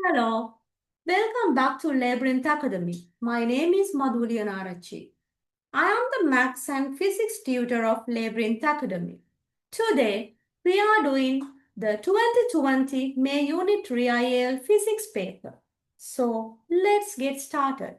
Hello, welcome back to Labyrinth Academy. My name is Madhurya Narachi. I am the Maths and Physics tutor of Labyrinth Academy. Today, we are doing the 2020 May Unit RIAL Physics paper. So, let's get started.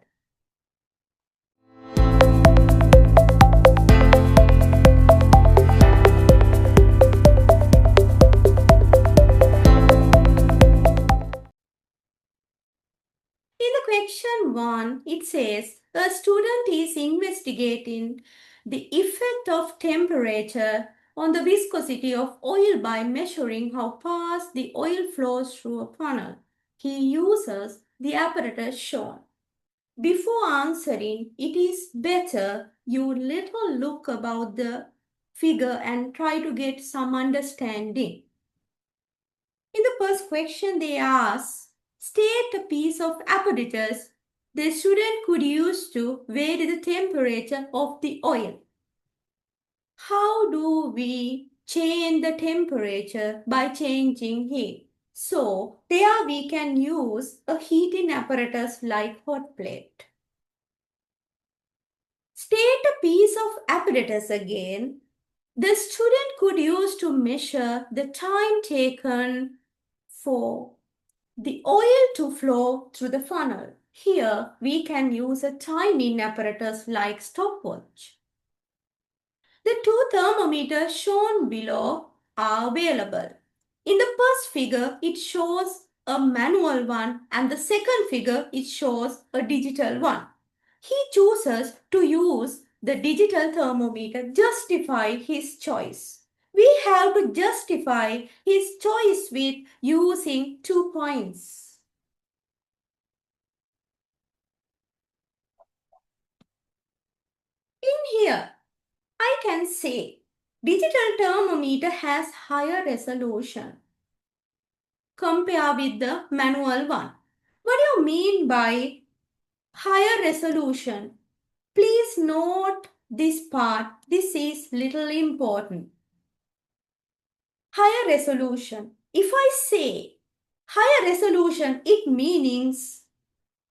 In the question 1, it says a student is investigating the effect of temperature on the viscosity of oil by measuring how fast the oil flows through a funnel. He uses the apparatus shown. Before answering, it is better you little look about the figure and try to get some understanding. In the first question, they ask, state a piece of apparatus the student could use to vary the temperature of the oil. How do we change the temperature by changing heat? So, there we can use a heating apparatus like hot plate. State a piece of apparatus again the student could use to measure the time taken for the oil to flow through the funnel. Here we can use a timing apparatus like stopwatch. The two thermometers shown below are available. In the first figure it shows a manual one and the second figure it shows a digital one. He chooses to use the digital thermometer, justify his choice. We have to justify his choice with using 2 points. In here, I can say digital thermometer has higher resolution compared with the manual one. What do you mean by higher resolution? Please note this part. This is little important. Higher resolution. If I say higher resolution, it means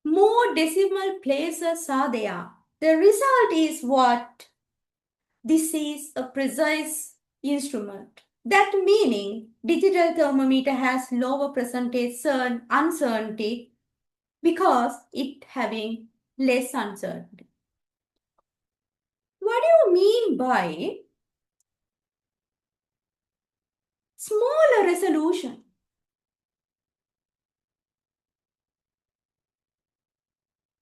more decimal places are there. The result is what? This is a precise instrument. That meaning digital thermometer has lower percentage uncertainty because it having less uncertainty. What do you mean by smaller resolution?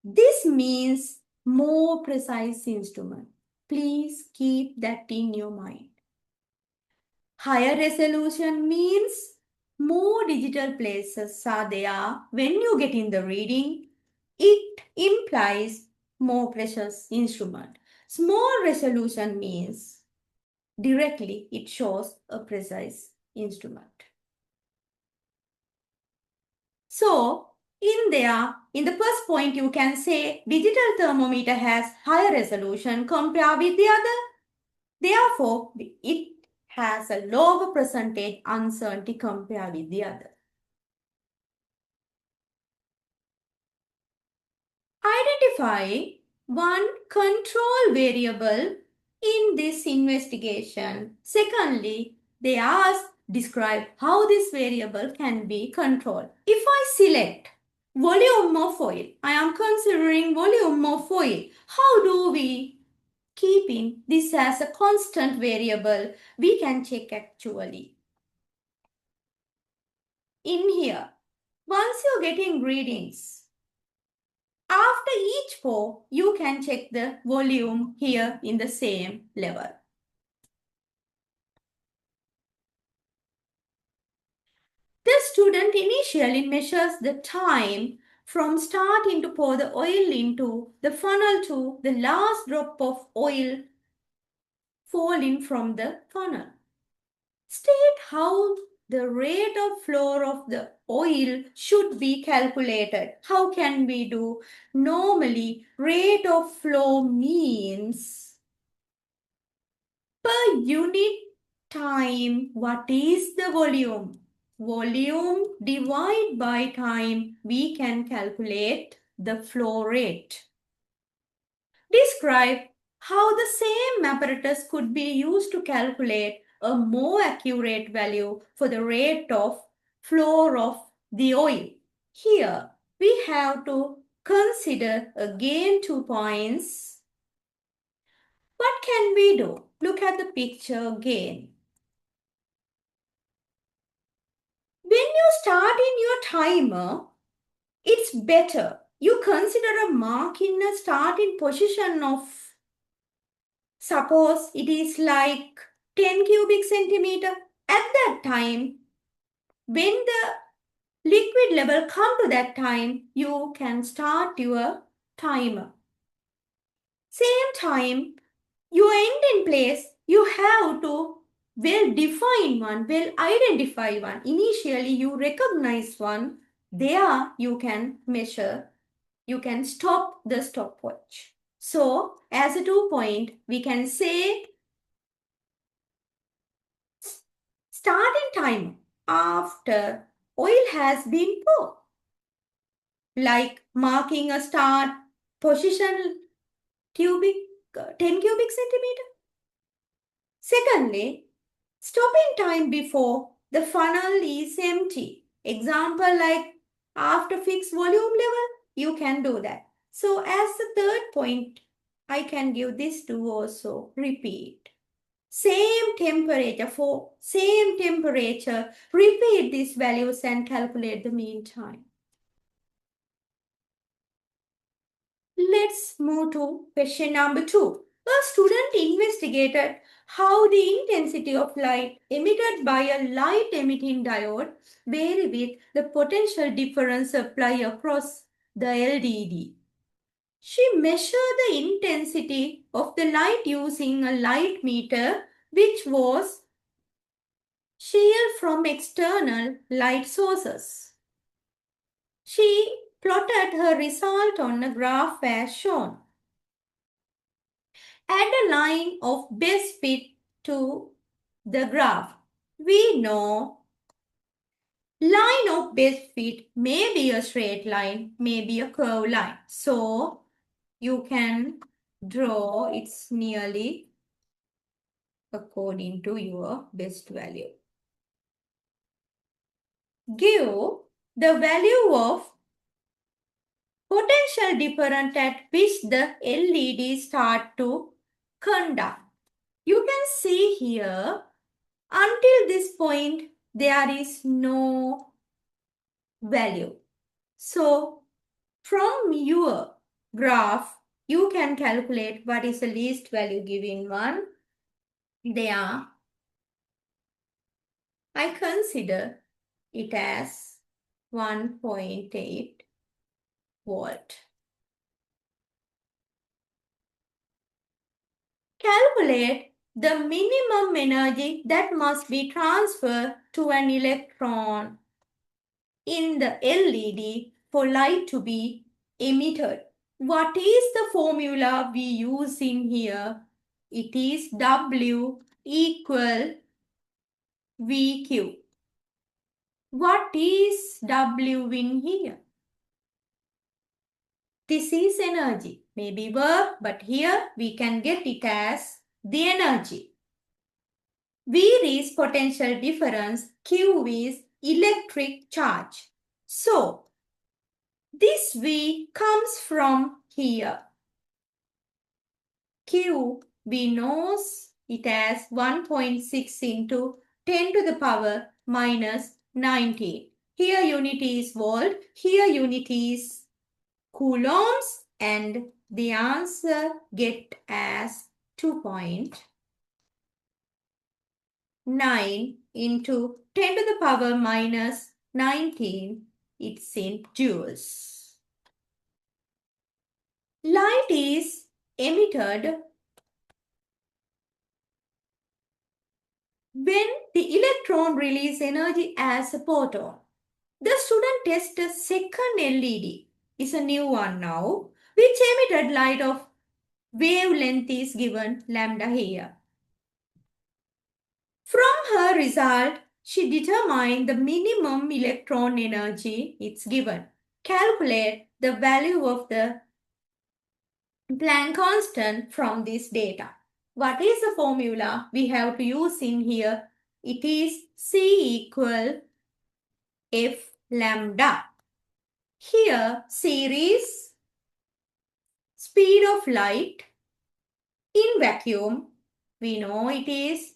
This means more precise instrument. Please keep that in your mind. Higher resolution means more digital places are there when you get in the reading. It implies more precious instrument. Small resolution means directly it shows a precise instrument. So, in the first point, you can say digital thermometer has higher resolution compared with the other. Therefore, it has a lower percentage uncertainty compared with the other. Identify one control variable in this investigation. Secondly, they ask, describe how this variable can be controlled. If I select volume of oil, I am considering volume of oil. How do we keeping this as a constant variable? We can check actually. In here, once you're getting readings, after each pour, you can check the volume here in the same level. The student initially measures the time from starting to pour the oil into the funnel to the last drop of oil falling from the funnel. State how the rate of flow of the oil should be calculated. How can we do? Normally, rate of flow means per unit time, what is the volume? volume divided by time, we can calculate the flow rate. Describe how the same apparatus could be used to calculate a more accurate value for the rate of flow of the oil. Here, we have to consider again 2 points. What can we do? Look at the picture again. When you start in your timer, it's better you consider a mark in a starting position of, suppose it is like 10 cubic centimeter. At that time, when the liquid level come to that time, you can start your timer. Same time, your ending place, you have to well define one, well identify one. Initially, you recognize one. There you can measure, you can stop the stopwatch. So, as a 2 point, we can say starting time after oil has been poured. Like marking a start position cubic, 10 cubic centimeter. Secondly, stopping time before the funnel is empty. Example like after fixed volume level, you can do that. So as the third point, I can give this to also repeat. Same temperature, for same temperature, repeat these values and calculate the mean time. Let's move to question number 2. A student investigated how the intensity of light emitted by a light emitting diode vary with the potential difference applied across the LDD. She measured the intensity of the light using a light meter which was shielded from external light sources. She plotted her result on a graph as shown. Add a line of best fit to the graph. We know line of best fit may be a straight line, may be a curved line. So you can draw it's nearly according to your best value. Give the value of potential difference at which the LED start to conduct. You can see here, until this point, there is no value. So, from your graph, you can calculate what is the least value given one. There, I consider it as 1.8 volt. Calculate the minimum energy that must be transferred to an electron in the LED for light to be emitted. What is the formula we use in here? It is W equal VQ. What is W in here? This is energy. Maybe work, but here we can get it as the energy. V is potential difference. Q is electric charge. So, this V comes from here. Q, we knows it as 1.6 into 10 to the power minus 19. Here unit is volt, here unit is coulombs, and the answer get as 2.9 into 10 to the power minus 19. It's in joules. Light is emitted when the electron releases energy as a photon. The student tests a second LED. It's a new one now, which emitted light of wavelength is given lambda here. From her result, she determined the minimum electron energy it's given. Calculate the value of the Planck constant from this data. What is the formula we have to use in here? It is C equal F lambda. Here, series speed of light in vacuum, we know it is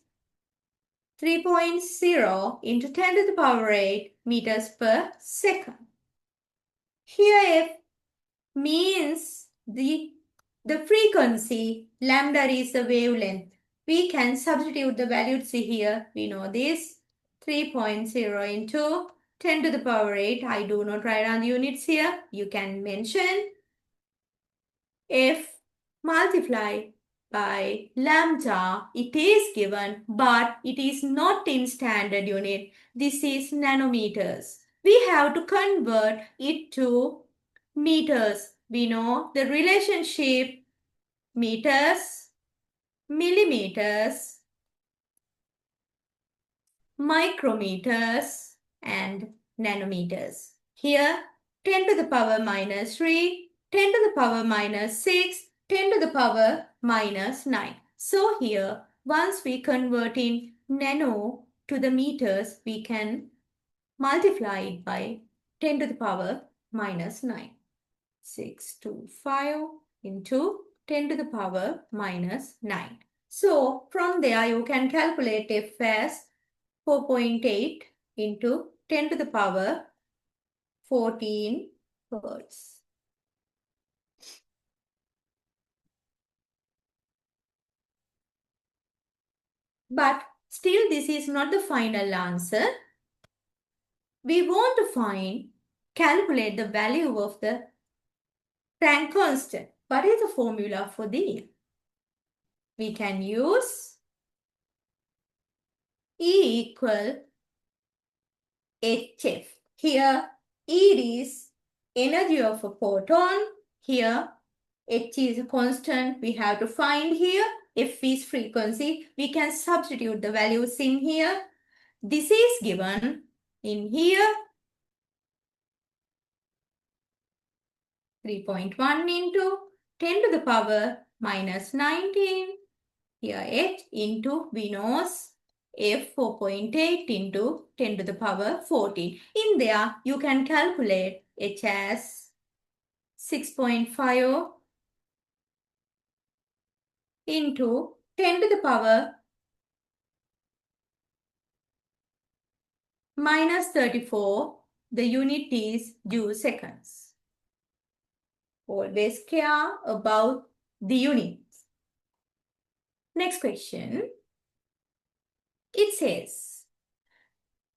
3.0 into 10 to the power 8 meters per second. Here F means the frequency, lambda is the wavelength. We can substitute the values here. We know this 3.0 into 10 to the power 8. I do not write down the units here. You can mention F multiplied by lambda. It is given, but it is not in standard unit. This is nanometers. We have to convert it to meters. We know the relationship meters, millimeters, micrometers, and nanometers. Here, 10 to the power minus 3, 10 to the power minus 6, 10 to the power minus 9. So here, once we convert in nano to the meters, we can multiply it by 10 to the power minus 9. 625 into 10 to the power minus 9. So from there you can calculate F as 4.8 into 10 to the power 14 Hertz. But still this is not the final answer. We want to calculate the value of the Planck constant. What is the formula for this? We can use E equal HF. Here, E is energy of a photon. Here, H is a constant. We have to find here. F is frequency. We can substitute the values in here. This is given in here. 3.1 into 10 to the power minus 19. Here H into we know F 4.8 into 10 to the power 14. In there, you can calculate H as 6.5 into 10 to the power minus 34. The unit is joule seconds. Always care about the units. Next question. It says,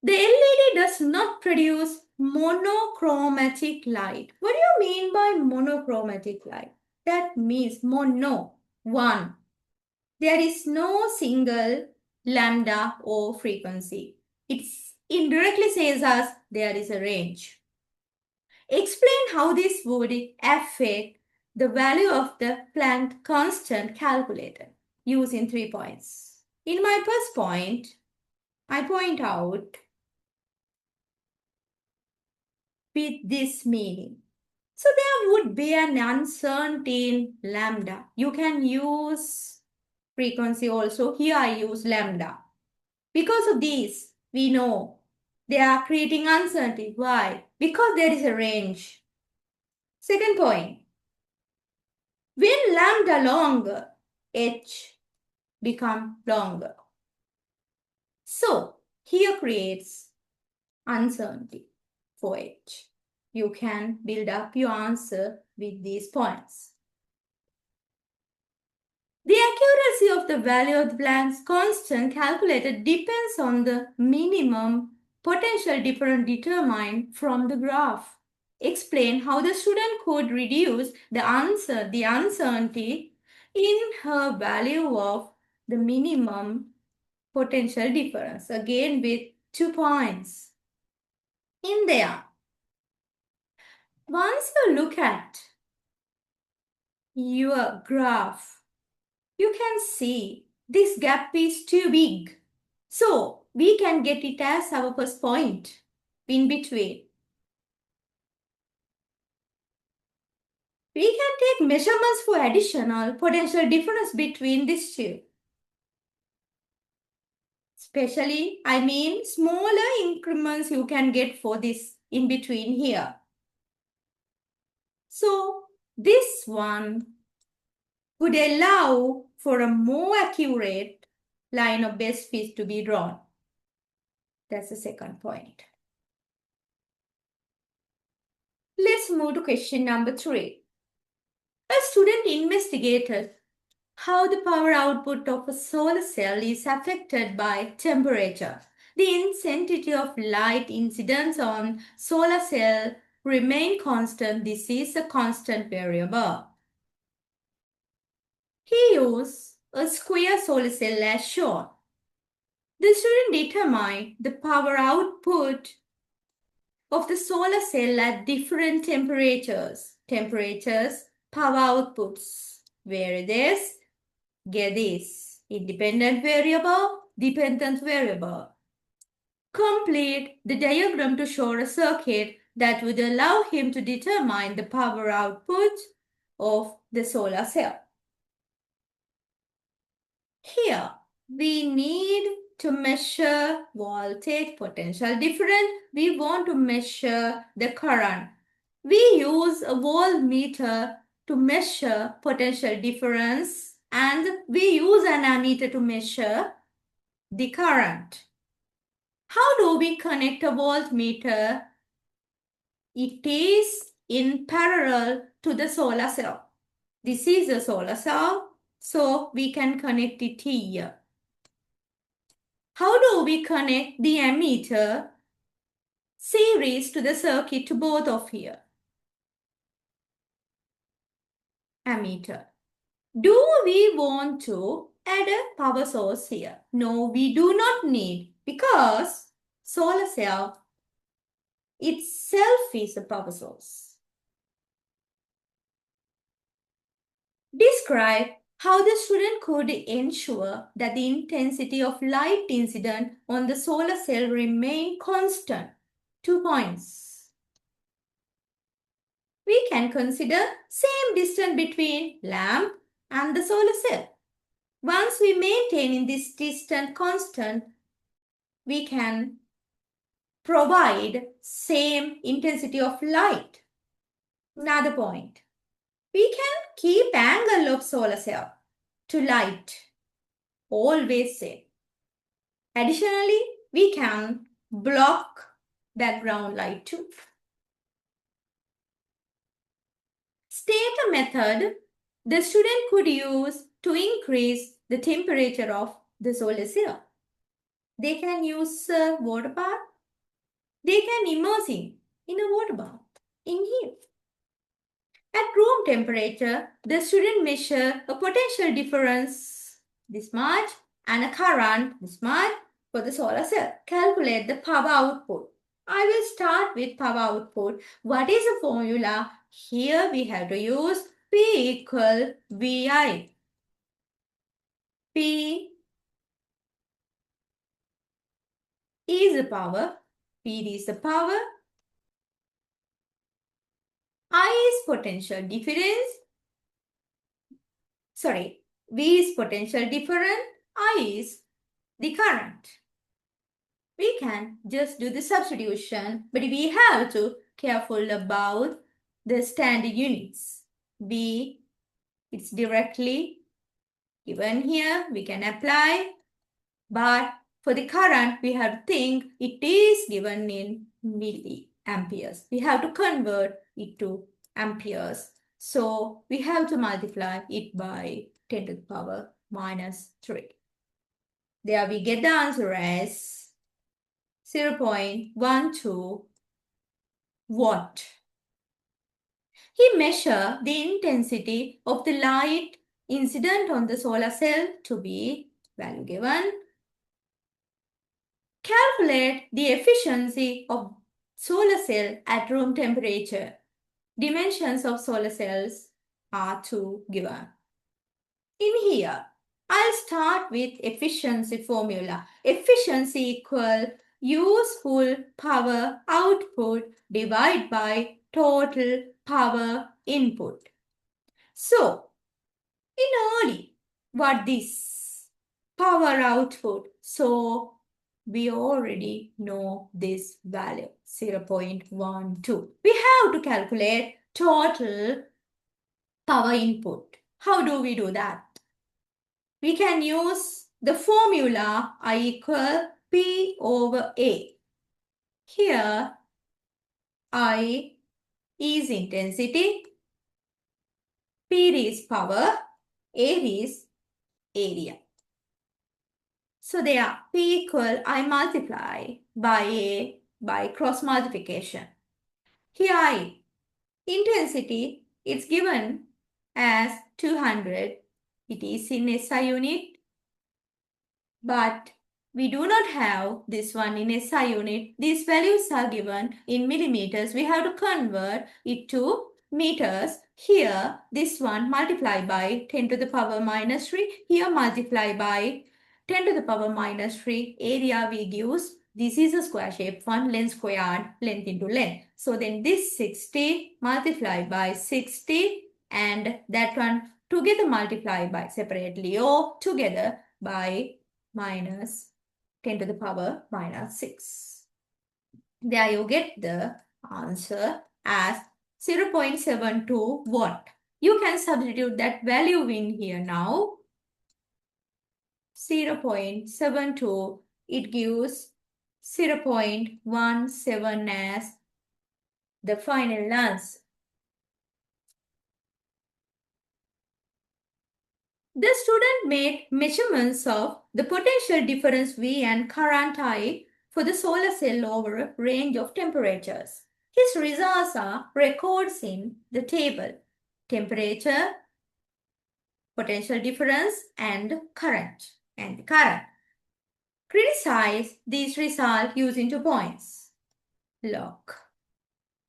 the LED does not produce monochromatic light. What do you mean by monochromatic light? That means mono, one. There is no single lambda or frequency. It indirectly says us there is a range. Explain how this would affect the value of the Planck constant calculated using 3 points. In my first point, I point out with this meaning. So there would be an uncertainty in lambda. You can use frequency also. Here I use lambda. Because of this, we know they are creating uncertainty. Why? Because there is a range. Second point. When lambda longer, h become longer. So here creates uncertainty for h. You can build up your answer with these points. The accuracy of the value of the Planck's constant calculated depends on the minimum potential difference determined from the graph. Explain how the student could reduce the uncertainty in her value of the minimum potential difference. Again with 2 points. In there, once you look at your graph, you can see this gap is too big. So we can get it as our first point in between. We can take measurements for additional potential difference between these two. Especially, I mean smaller increments you can get for this in between here. So this one would allow for a more accurate line of best fit to be drawn. That's the second point. Let's move to question number 3. A student investigated how the power output of a solar cell is affected by temperature. The intensity of light incidence on solar cell remain constant. This is a constant variable. He used a square solar cell as shown. The student determined the power output of the solar cell at different temperatures. Power outputs. Where this? Get this. Independent variable, dependent variable. Complete the diagram to show a circuit that would allow him to determine the power output of the solar cell. Here, we need to measure voltage potential difference. We want to measure the current. We use a voltmeter to measure potential difference and we use an ammeter to measure the current. How do we connect a voltmeter? It is in parallel to the solar cell. This is a solar cell, so we can connect it here. How do we connect the ammeter series to the circuit to both of here? Ammeter. Do we want to add a power source here? No, we do not need because solar cell itself is a power source. Describe how the student could ensure that the intensity of light incident on the solar cell remain constant. 2 points. We can consider same distance between lamp and the solar cell. Once we maintain this distance constant, we can provide same intensity of light. Another point. We can keep angle of solar cell to light always same. Additionally, we can block background light too. State a method the student could use to increase the temperature of the solar cell. They can use water bath. They can immerse him in a water bath in here. At room temperature, the student measure a potential difference this much and a current this much for the solar cell. Calculate the power output. I will start with power output. What is the formula? Here we have to use P equal VI. P is the power, P is the power, I is potential difference, V is potential difference, I is the current. We can just do the substitution, but we have to careful about the standard units. V, it's directly given here, we can apply, but for the current, we have to think it is given in milliamperes. We have to convert it to amperes. So we have to multiply it by 10 to the power minus 3. There we get the answer as 0.12 watt. He measured the intensity of the light incident on the solar cell to be value given. Calculate the efficiency of solar cell at room temperature. Dimensions of solar cells are 2 given. In here, I'll start with efficiency formula. Efficiency equal useful power output divided by total power input. So, in early, what this? Power output. So, we already know this value, 0.12. We have to calculate total power input. How do we do that? We can use the formula I equal P over A. Here, I is intensity, P is power, A is area. So there, P equal I multiply by A by cross multiplication. Here I, intensity, is given as 200. It is in SI unit, but we do not have this one in SI unit. These values are given in millimeters. We have to convert it to meters. Here, this one multiply by 10 to the power minus 3. Here, multiply by 10 to the power minus 3. Area we use. This is a square shape one, length squared, length into length. So then this 60 multiplied by 60 and that one together multiply by separately or together by minus 10 to the power minus 6. There you get the answer as 0.72 watt. You can substitute that value in here now. 0.72, it gives 0.17 as the final answer. The student made measurements of the potential difference V and current I for the solar cell over a range of temperatures. His results are records in the table: temperature, potential difference, and current. Criticize these results using 2 points. Look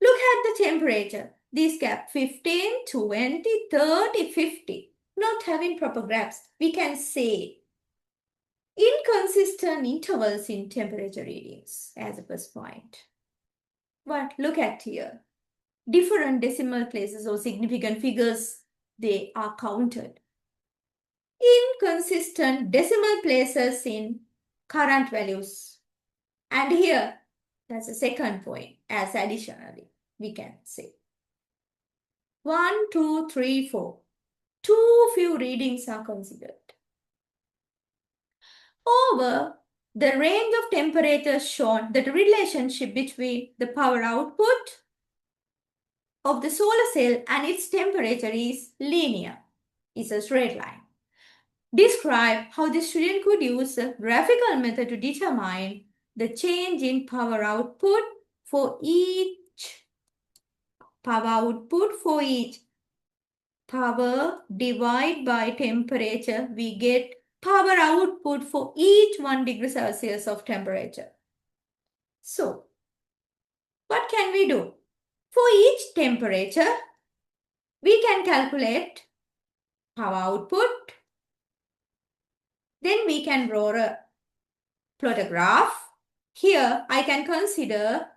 at the temperature. This gap 15, 20, 30, 50. Not having proper graphs, we can say inconsistent intervals in temperature readings as a first point. But look at here. Different decimal places or significant figures, they are counted. Inconsistent decimal places in current values. And here, that's the second point, as additionally, we can say. 1, 2, 3, 4. Too few readings are considered. Over the range of temperatures shown, the relationship between the power output of the solar cell and its temperature is linear. It's a straight line. Describe how the student could use a graphical method to determine the change in power output for each power divided by temperature. We get power output for each 1 degree Celsius of temperature. So, what can we do? For each temperature, we can calculate power output. Then we can draw a plot a graph. Here, I can consider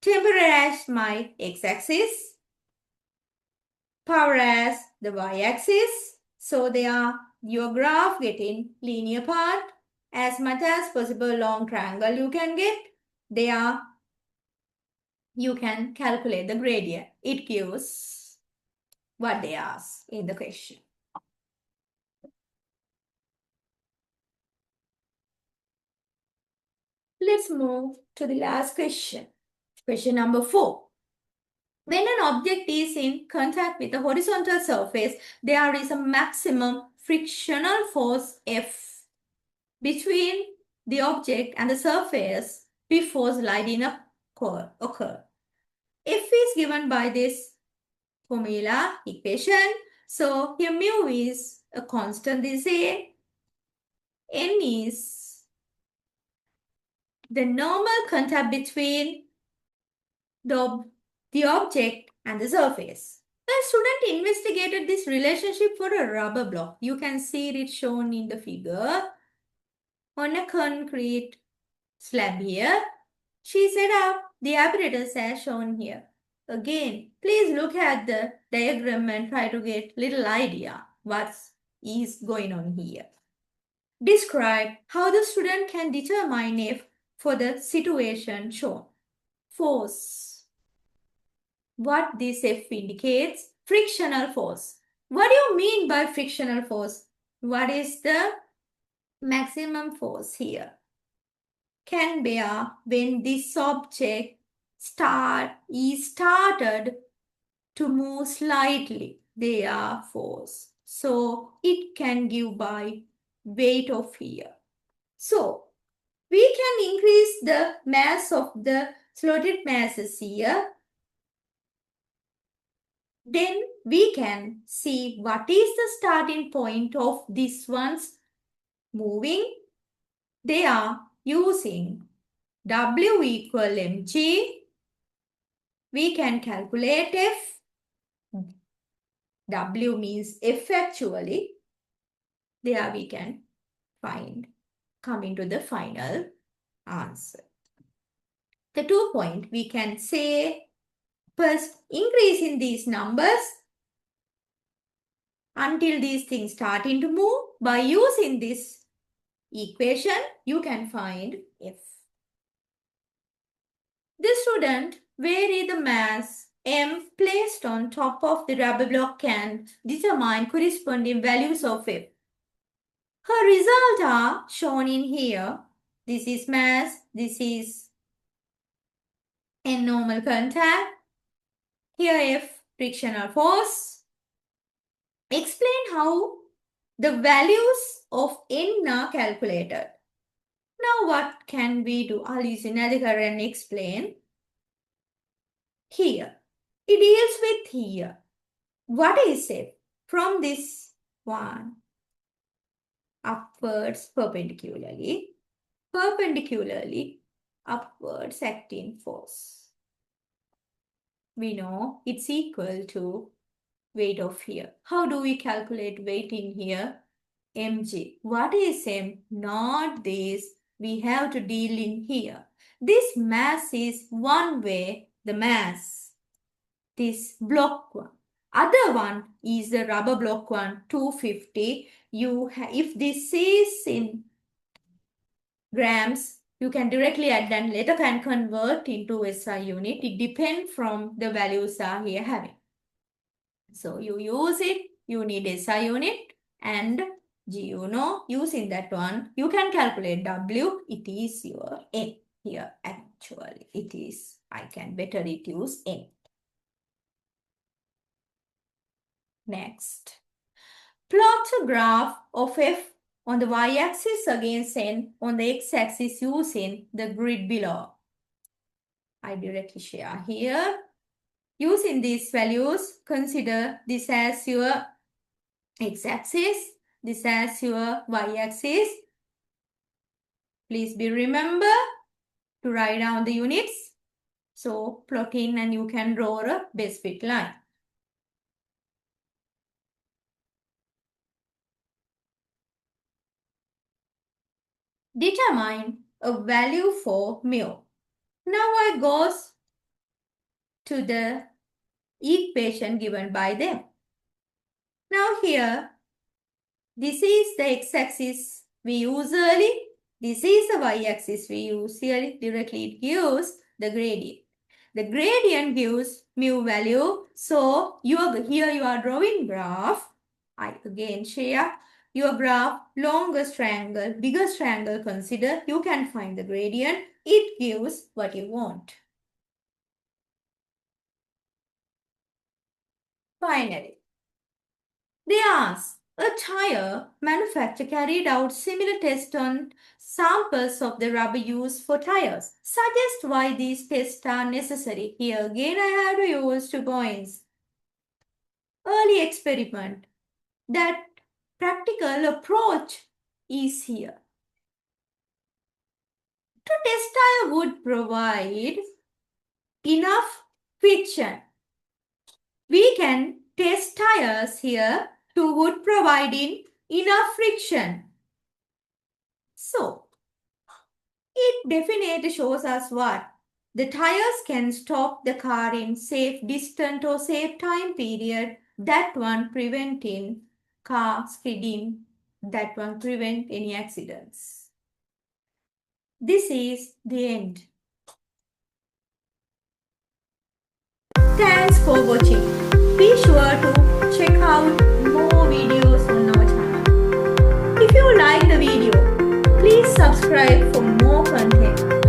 temperature as my x-axis, power as the y-axis. So, they are your graph getting linear part. As much as possible long triangle you can get. You can calculate the gradient. It gives what they ask in the question. Let's move to the last question. Question number 4. When an object is in contact with a horizontal surface, there is a maximum frictional force F between the object and the surface before sliding occur. F is given by this formula equation. So here mu is a constant, this A. N is the normal contact between the object and the surface. The student investigated this relationship for a rubber block. You can see it shown in the figure on a concrete slab here. She set up the apparatus as shown here. Again, please look at the diagram and try to get little idea what is going on here. Describe how the student can determine if for the situation shown. Force. What this F indicates? Frictional force. What do you mean by frictional force? What is the maximum force here? Can bear when this object is started to move slightly. They are force. So it can give by weight of here. So we can increase the mass of the slotted masses here. Then we can see what is the starting point of this one's moving. They are using W equal mg. We can calculate F. W means F actually. There we can find, coming to the final answer. The 2 point we can say first increase in these numbers until these things starting to move. By using this equation, you can find F. The student vary the mass M placed on top of the rubber block can determine corresponding values of F. Her results are shown in here. This is mass, this is N normal contact. Here F frictional force. Explain how the values of N are calculated. Now what can we do? I'll use another and explain. Here, it deals with here. What is it? From this one, upwards perpendicularly, upwards acting force. We know it's equal to weight of here. How do we calculate weight in here? mg. What is m? Not this. We have to deal in here. This mass is one way, the mass. This block one. Other one is the rubber block one, 250. If this is in grams, you can directly add and later can convert into SI unit. It depends from the values are here having. So you use it, you need SI unit and G, using that one, you can calculate W, it is your N here actually. It is, I can better it use N. Next, plot a graph of F on the y-axis against N on the x-axis using the grid below. I directly share here. Using these values, consider this as your x-axis, this as your y-axis. Please be remember to write down the units. So plot in and you can draw a base fit line. Determine a value for mu. Now I goes to the equation given by them. Now here, this is the x-axis we use early. This is the y-axis we use here. Directly it gives the gradient. The gradient gives mu value. So here you are drawing graph. I again share your graph, longest triangle, biggest triangle consider. You can find the gradient. It gives what you want. Finally, they ask, a tire manufacturer carried out similar tests on samples of the rubber used for tires. Suggest why these tests are necessary. Here again I have to use 2 points. Early experiment. That practical approach is here. To test tire would provide enough friction. We can test tires here to wood providing enough friction. So, it definitely shows us what? The tires can stop the car in safe distance or safe time period. That one preventing car skidding. That one prevent any accidents. This is the end. Thanks for watching. Be sure to check out more videos on our channel. If you like the video, please subscribe for more content.